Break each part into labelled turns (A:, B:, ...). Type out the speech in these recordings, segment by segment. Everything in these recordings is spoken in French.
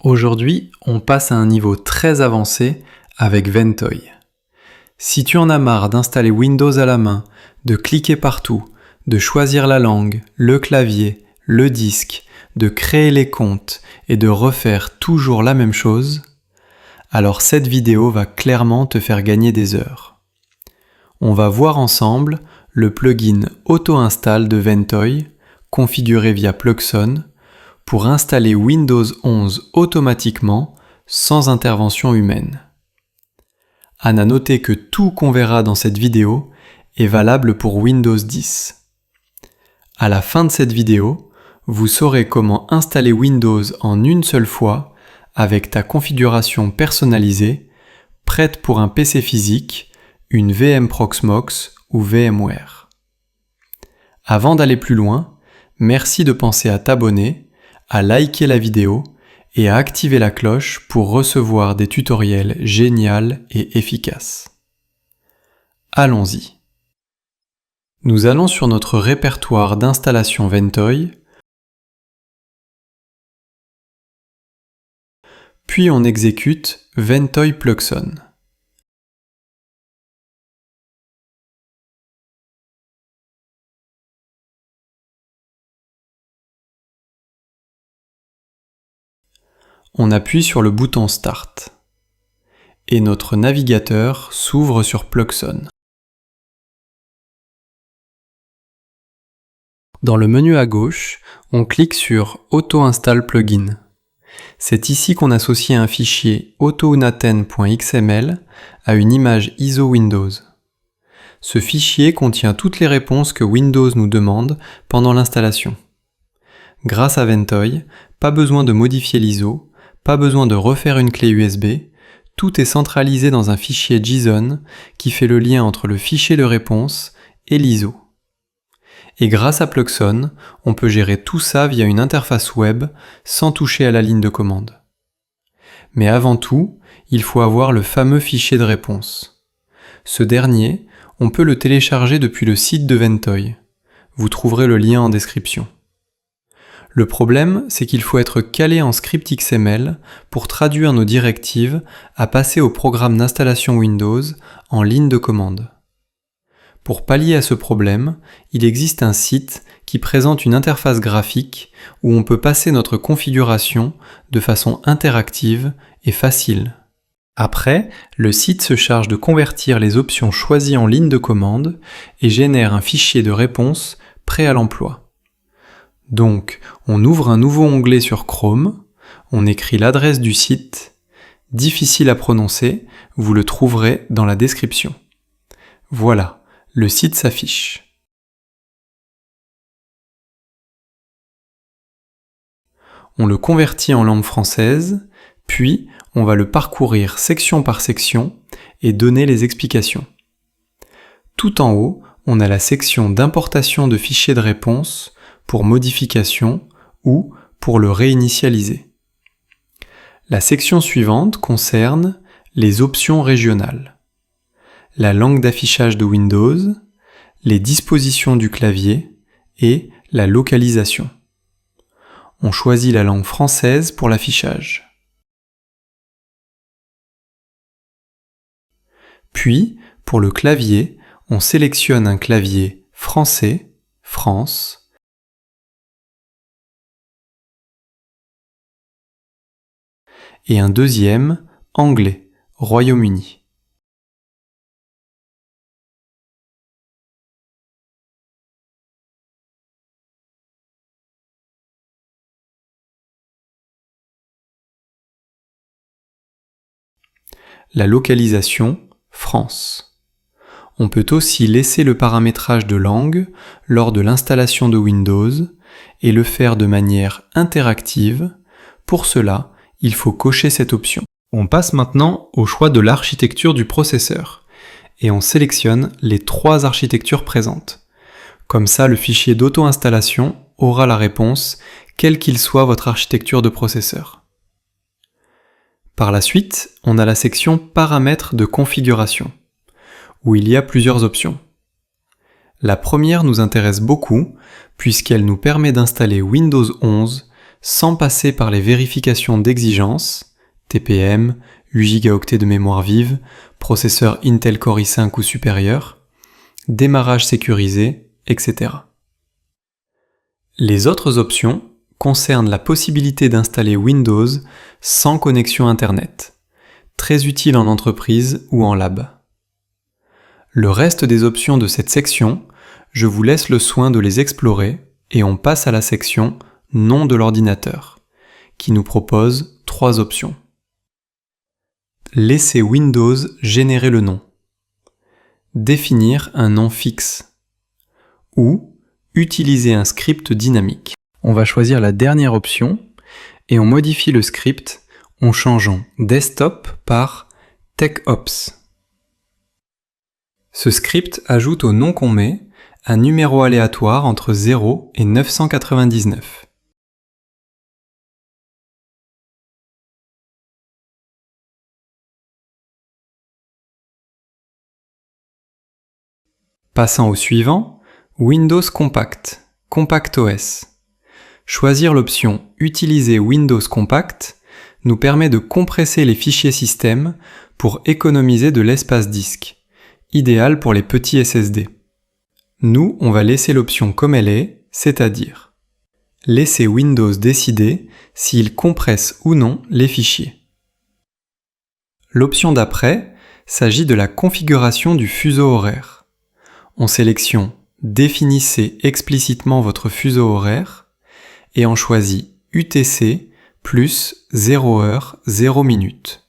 A: Aujourd'hui, on passe à un niveau très avancé avec Ventoy. Si tu en as marre d'installer Windows à la main, de cliquer partout, de choisir la langue, le clavier, le disque, de créer les comptes et de refaire toujours la même chose, alors cette vidéo va clairement te faire gagner des heures. On va voir ensemble le plugin auto-install de Ventoy, configuré via Plugson, pour installer Windows 11 automatiquement sans intervention humaine. À noter que tout qu'on verra dans cette vidéo est valable pour Windows 10. À la fin de cette vidéo, vous saurez comment installer Windows en une seule fois avec ta configuration personnalisée, prête pour un PC physique, une VM Proxmox ou VMware. Avant d'aller plus loin, merci de penser à t'abonner, à liker la vidéo et à activer la cloche pour recevoir des tutoriels géniaux et efficaces. Allons-y. Nous allons sur notre répertoire d'installation Ventoy, puis on exécute Ventoy Plugson. On appuie sur le bouton Start et notre navigateur s'ouvre sur Plugson. Dans le menu à gauche, on clique sur Auto Install Plugin. C'est ici qu'on associe un fichier autounaten.xml à une image ISO Windows. Ce fichier contient toutes les réponses que Windows nous demande pendant l'installation. Grâce à Ventoy, pas besoin de modifier l'ISO, pas besoin de refaire une clé USB, tout est centralisé dans un fichier JSON qui fait le lien entre le fichier de réponse et l'ISO. Et grâce à Plugson, on peut gérer tout ça via une interface web sans toucher à la ligne de commande. Mais avant tout, il faut avoir le fameux fichier de réponse. Ce dernier, on peut le télécharger depuis le site de Ventoy. Vous trouverez le lien en description. Le problème, c'est qu'il faut être calé en script XML pour traduire nos directives à passer au programme d'installation Windows en ligne de commande. Pour pallier à ce problème, il existe un site qui présente une interface graphique où on peut passer notre configuration de façon interactive et facile. Après, le site se charge de convertir les options choisies en ligne de commande et génère un fichier de réponse prêt à l'emploi. Donc, on ouvre un nouveau onglet sur Chrome, on écrit l'adresse du site, difficile à prononcer, vous le trouverez dans la description. Voilà, le site s'affiche. On le convertit en langue française, puis on va le parcourir section par section et donner les explications. Tout en haut, on a la section d'importation de fichiers de réponse pour modification ou pour le réinitialiser. La section suivante concerne les options régionales, la langue d'affichage de Windows, les dispositions du clavier et la localisation. On choisit la langue française pour l'affichage. Puis, pour le clavier, on sélectionne un clavier français, France, et un deuxième, anglais, Royaume-Uni. La localisation, France. On peut aussi laisser le paramétrage de langue lors de l'installation de Windows et le faire de manière interactive. Pour cela, il faut cocher cette option. On passe maintenant au choix de l'architecture du processeur et on sélectionne les 3 architectures présentes. Comme ça, le fichier d'auto-installation aura la réponse, quelle qu'il soit votre architecture de processeur. Par la suite, on a la section Paramètres de configuration, où il y a plusieurs options. La première nous intéresse beaucoup, puisqu'elle nous permet d'installer Windows 11 sans passer par les vérifications d'exigence, TPM, 8 Go de mémoire vive, processeur Intel Core i5 ou supérieur, démarrage sécurisé, etc. Les autres options concernent la possibilité d'installer Windows sans connexion Internet, très utile en entreprise ou en lab. Le reste des options de cette section, je vous laisse le soin de les explorer et on passe à la section Nom de l'ordinateur, qui nous propose 3 options. Laissez Windows générer le nom. Définir un nom fixe. Ou utiliser un script dynamique. On va choisir la dernière option et on modifie le script en changeant Desktop par TechOps. Ce script ajoute au nom qu'on met un numéro aléatoire entre 0 et 999. Passant au suivant, Windows Compact, CompactOS. Choisir l'option Utiliser Windows Compact nous permet de compresser les fichiers système pour économiser de l'espace disque, idéal pour les petits SSD. Nous, on va laisser l'option comme elle est, c'est-à-dire laisser Windows décider s'il compresse ou non les fichiers. L'option d'après s'agit de la configuration du fuseau horaire. On sélectionne « Définissez explicitement votre fuseau horaire » et on choisit UTC plus 0 heure 0 minute.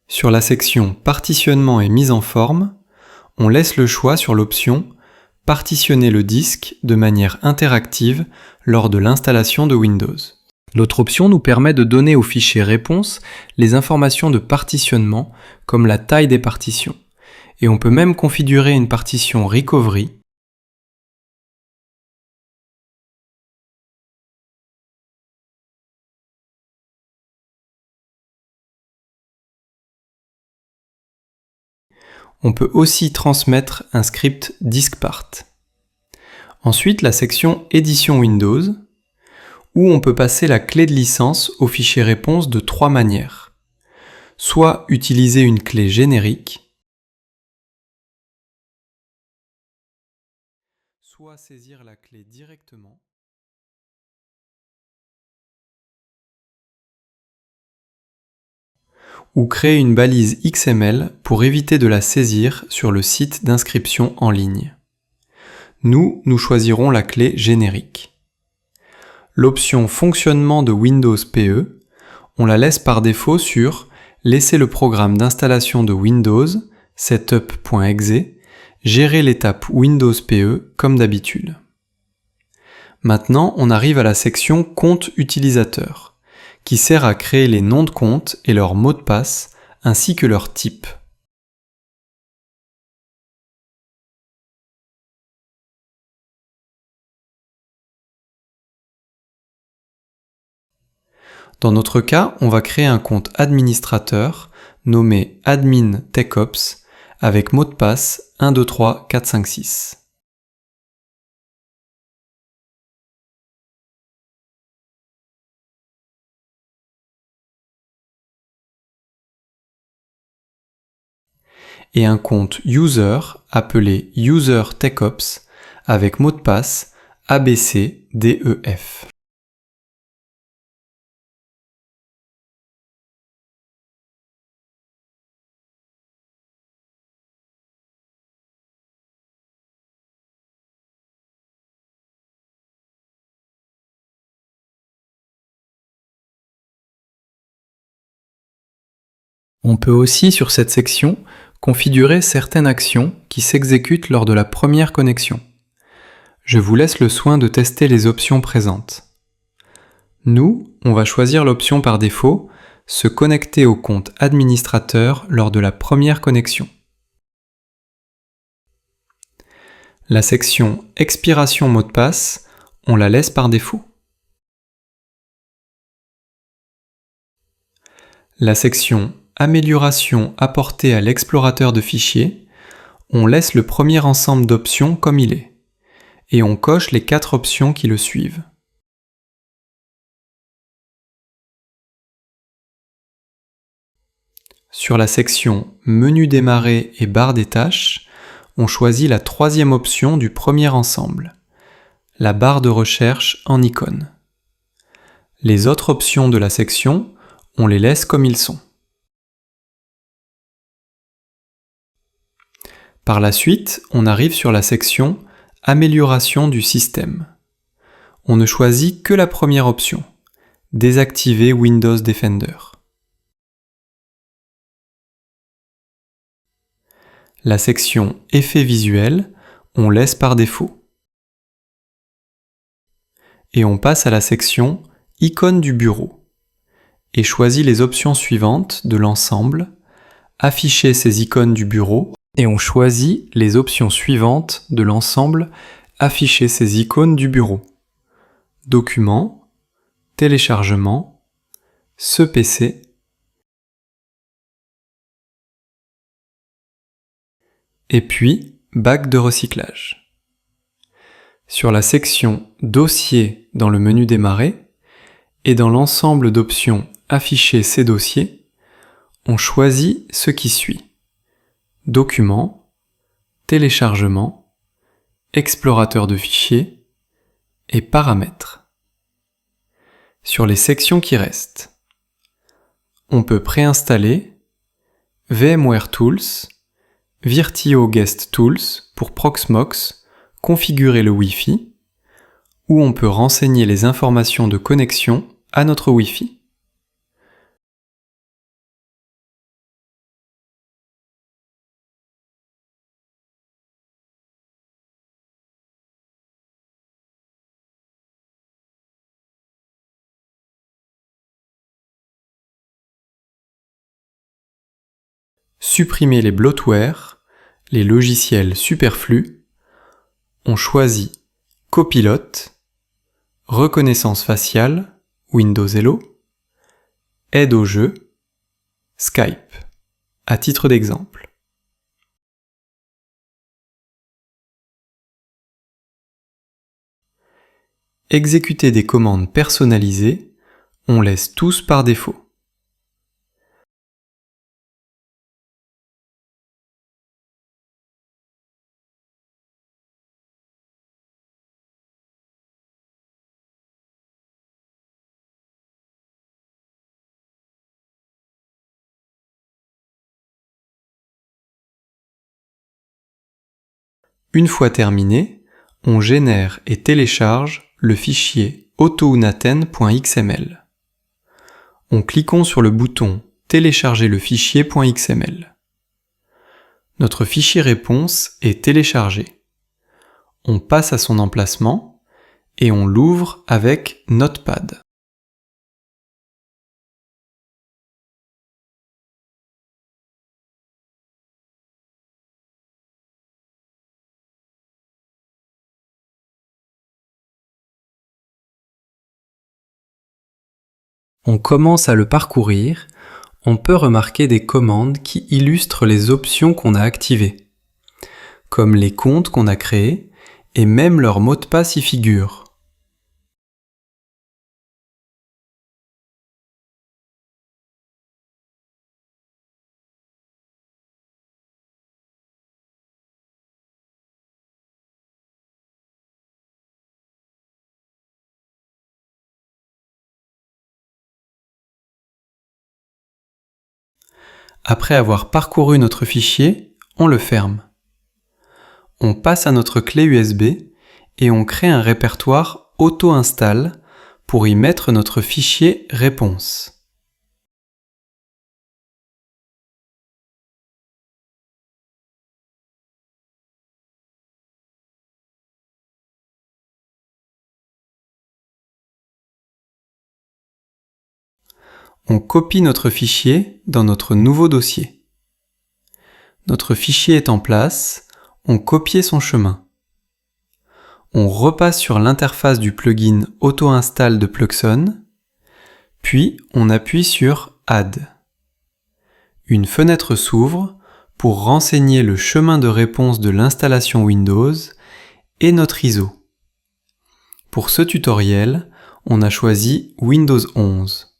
A: Sur la section Partitionnement et mise en forme, on laisse le choix sur l'option Partitionner le disque de manière interactive lors de l'installation de Windows. L'autre option nous permet de donner au fichier réponse les informations de partitionnement comme la taille des partitions. Et on peut même configurer une partition recovery On peut aussi transmettre un script diskpart. Ensuite, la section Édition Windows, où on peut passer la clé de licence au fichier réponse de 3 manières. Soit utiliser une clé générique, soit saisir la clé directement, ou créer une balise XML pour éviter de la saisir sur le site d'inscription en ligne. Nous choisirons la clé générique. L'option Fonctionnement de Windows PE, on la laisse par défaut sur Laisser le programme d'installation de Windows, setup.exe, gérer l'étape Windows PE comme d'habitude. Maintenant, on arrive à la section Compte utilisateur, qui sert à créer les noms de compte et leurs mots de passe, ainsi que leur type. Dans notre cas, on va créer un compte administrateur nommé admin TechOps avec mot de passe 123456. Et un compte user appelé user TechOps avec mot de passe ABCDEF. On peut aussi, sur cette section, configurer certaines actions qui s'exécutent lors de la première connexion. Je vous laisse le soin de tester les options présentes. Nous, on va choisir l'option par défaut, se connecter au compte administrateur lors de la première connexion. La section Expiration mot de passe, on la laisse par défaut. la section Amélioration apportée à l'explorateur de fichiers, on laisse le premier ensemble d'options comme il est, et on coche les 4 options qui le suivent. Sur la section Menu démarrer et barre des tâches, on choisit la 3e option du premier ensemble, la barre de recherche en icône. Les autres options de la section, on les laisse comme ils sont. Par la suite, on arrive sur la section Amélioration du système. On ne choisit que la première option, désactiver Windows Defender. La section Effets visuels, on laisse par défaut. Et on passe à la section Icônes du bureau et choisit les options suivantes de l'ensemble, afficher ces icônes du bureau, et on choisit les options suivantes de l'ensemble, afficher ces icônes du bureau. Documents, téléchargement, ce PC, et puis bac de recyclage. Sur la section Dossier dans le menu Démarrer, et dans l'ensemble d'options Afficher ces dossiers, on choisit ce qui suit. Documents, téléchargement, explorateur de fichiers et paramètres. Sur les sections qui restent, on peut préinstaller VMware Tools, Virtio Guest Tools pour Proxmox, configurer le Wi-Fi, ou on peut renseigner les informations de connexion à notre Wi-Fi. Supprimer les bloatware, les logiciels superflus, on choisit Copilote, reconnaissance faciale, Windows Hello, aide au jeu, Skype, à titre d'exemple. Exécuter des commandes personnalisées, on laisse tous par défaut. Une fois terminé, on génère et télécharge le fichier autounaten.xml. En cliquant sur le bouton « Télécharger le fichier.xml ». Notre fichier réponse est téléchargé. On passe à son emplacement et on l'ouvre avec Notepad. On commence à le parcourir, on peut remarquer des commandes qui illustrent les options qu'on a activées, comme les comptes qu'on a créés, et même leur mot de passe y figure. Après avoir parcouru notre fichier, on le ferme. On passe à notre clé USB et on crée un répertoire auto-install pour y mettre notre fichier réponse. On copie notre fichier dans notre nouveau dossier. Notre fichier est en place, on copie son chemin. On repasse sur l'interface du plugin auto-install de Plugson, puis on appuie sur Add. Une fenêtre s'ouvre pour renseigner le chemin de réponse de l'installation Windows et notre ISO. Pour ce tutoriel, on a choisi Windows 11.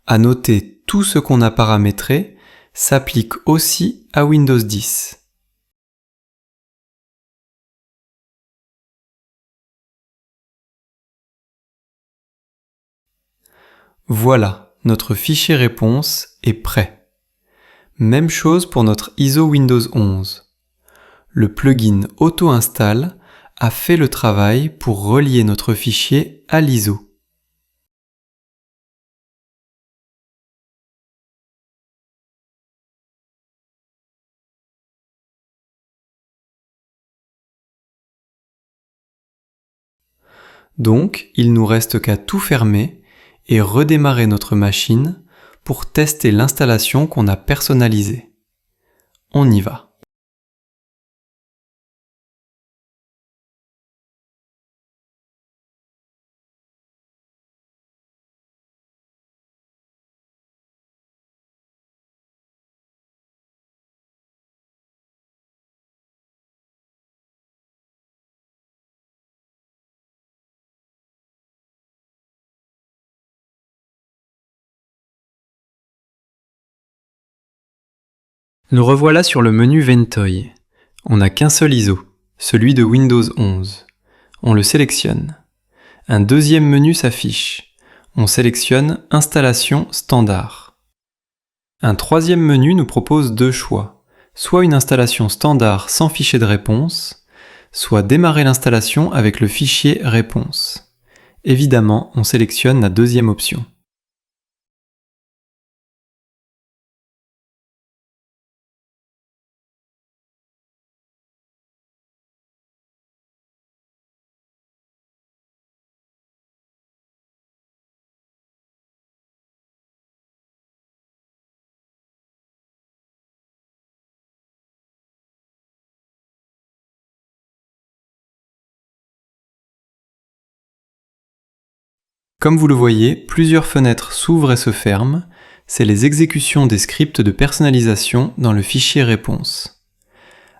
A: À noter, tout ce qu'on a paramétré s'applique aussi à Windows 10. Voilà, notre fichier réponse est prêt. Même chose pour notre ISO Windows 11. Le plugin Auto-install a fait le travail pour relier notre fichier à l'ISO. Donc, il nous reste qu'à tout fermer et redémarrer notre machine pour tester l'installation qu'on a personnalisée. On y va. Nous revoilà sur le menu Ventoy. On n'a qu'un seul ISO, celui de Windows 11. On le sélectionne. Un deuxième menu s'affiche. On sélectionne Installation standard. Un troisième menu nous propose deux choix, soit une installation standard sans fichier de réponse, soit démarrer l'installation avec le fichier réponse. Évidemment, on sélectionne la deuxième option. Comme vous le voyez, plusieurs fenêtres s'ouvrent et se ferment. C'est les exécutions des scripts de personnalisation dans le fichier réponse.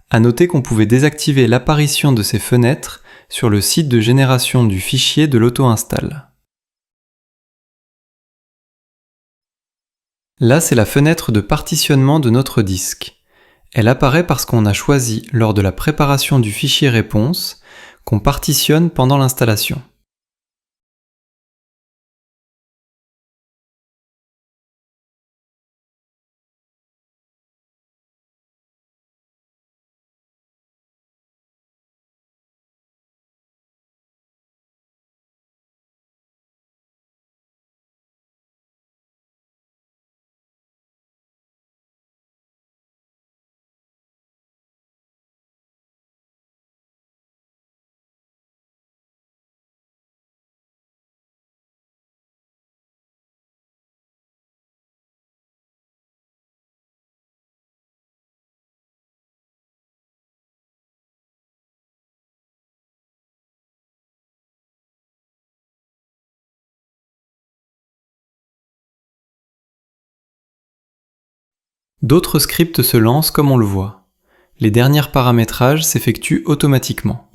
A: À noter qu'on pouvait désactiver l'apparition de ces fenêtres sur le site de génération du fichier de l'auto-install. Là, c'est la fenêtre de partitionnement de notre disque. Elle apparaît parce qu'on a choisi, lors de la préparation du fichier réponse, qu'on partitionne pendant l'installation. D'autres scripts se lancent comme on le voit. Les derniers paramétrages s'effectuent automatiquement.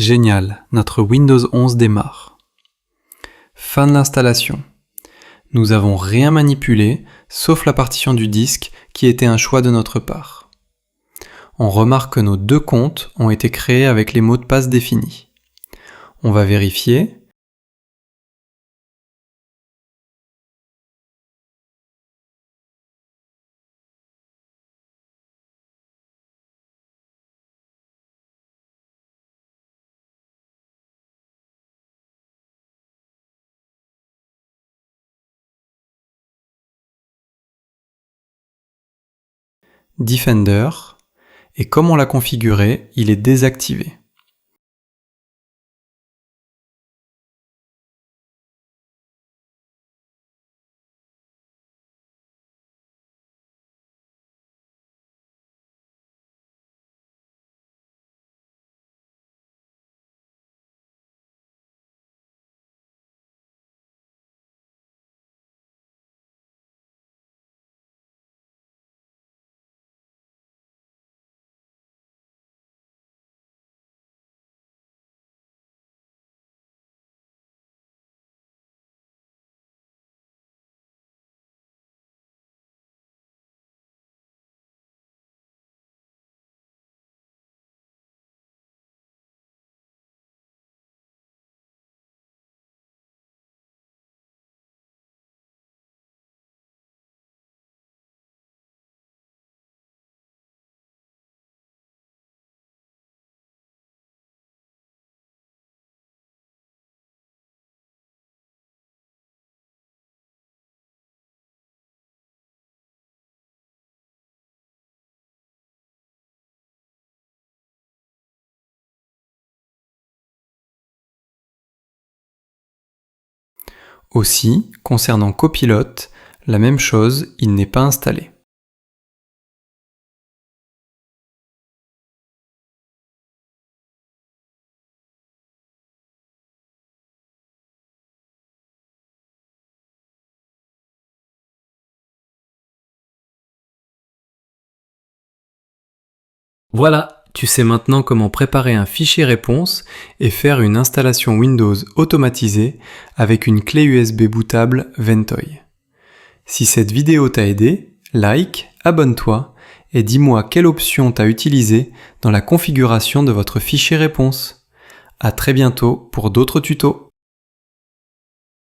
A: Génial, notre Windows 11 démarre. Fin de l'installation. Nous n'avons rien manipulé, sauf la partition du disque qui était un choix de notre part. On remarque que nos deux comptes ont été créés avec les mots de passe définis. On va vérifier. Defender, et comme on l'a configuré, il est désactivé. Aussi, concernant Copilot, la même chose, il n'est pas installé. Voilà, tu sais maintenant comment préparer un fichier réponse et faire une installation Windows automatisée avec une clé USB bootable Ventoy. Si cette vidéo t'a aidé, like, abonne-toi et dis-moi quelle option t'as utilisée dans la configuration de votre fichier réponse. À très bientôt pour d'autres tutos.